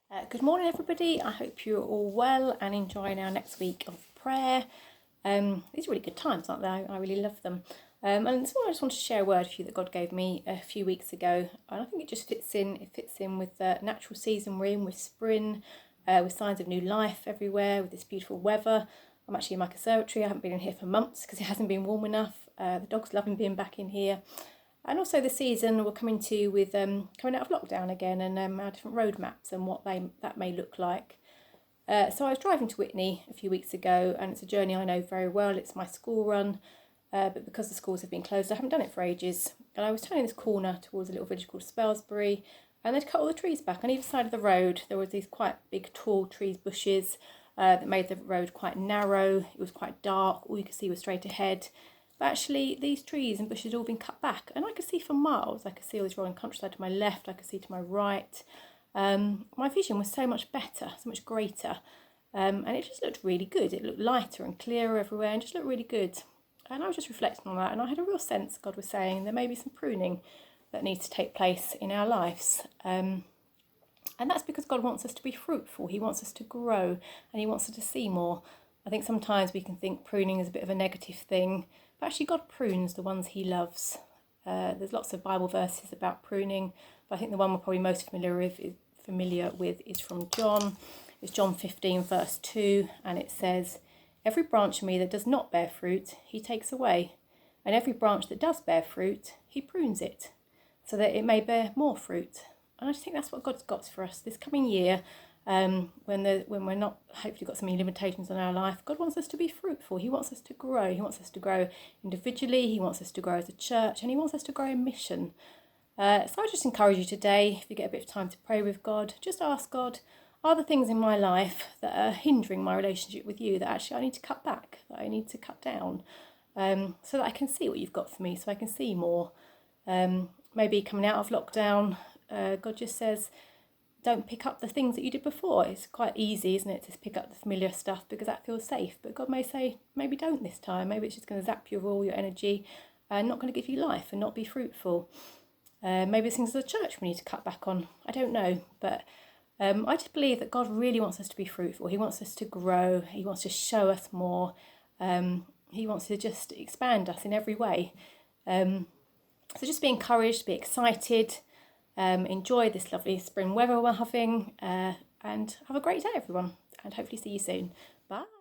Good morning, everybody. I hope you're all well and enjoying our next week of prayer. These are really good times, aren't they? I really love them. And so I just want to share a word with you that God gave me a few weeks ago, and I think it just fits in. It fits in with the natural season we're in, with spring, with signs of new life everywhere, with this beautiful weather. I'm actually in my conservatory. I haven't been in here for months because it hasn't been warm enough. The dog's loving being back in here. And also the season we're coming to with coming out of lockdown again, and our different roadmaps and what that may look like. So I was driving to Whitney a few weeks ago, and it's a journey I know very well. It's my school run, but because the schools have been closed, I haven't done it for ages. And I was turning this corner towards a little village called Spelsbury, and they'd cut all the trees back. On either side of the road, there was these quite big, tall trees, bushes that made the road quite narrow. It was quite dark. All you could see was straight ahead. But actually, these trees and bushes had all been cut back, and I could see for miles. I could see all this rolling countryside to my left. I could see to my right. My vision was so much better, so much greater, and it just looked really good. It looked lighter and clearer everywhere, and just looked really good. And I was just reflecting on that, and I had a real sense God was saying there may be some pruning that needs to take place in our lives. And that's because God wants us to be fruitful. He wants us to grow, and He wants us to see more. I think sometimes we can think pruning is a bit of a negative thing, but actually God prunes the ones He loves. There's lots of Bible verses about pruning, but I think the one we're probably most familiar with is from John. It's John 15 verse 2, and it says, "Every branch in me that does not bear fruit, He takes away, and every branch that does bear fruit, He prunes it, so that it may bear more fruit." And I just think that's what God's got for us this coming year. When we're not hopefully got so many limitations on our life, God wants us to be fruitful. He wants us to grow. He wants us to grow individually. He wants us to grow as a church, and He wants us to grow in mission. So I just encourage you today, if you get a bit of time to pray with God, just ask God, are there things in my life that are hindering my relationship with You that actually I need to cut back, that I need to cut down, so that I can see what You've got for me, so I can see more. Maybe coming out of lockdown, God just says, don't pick up the things that you did before. It's quite easy, isn't it, to pick up the familiar stuff because that feels safe. But God may say, maybe don't this time. Maybe it's just going to zap you of all your energy and not going to give you life and not be fruitful. Maybe there's things as a church we need to cut back on. I don't know. But I just believe that God really wants us to be fruitful. He wants us to grow. He wants to show us more. He wants to just expand us in every way. So just be encouraged, be excited. Enjoy this lovely spring weather we're having, and have a great day, everyone, and hopefully see you soon. Bye.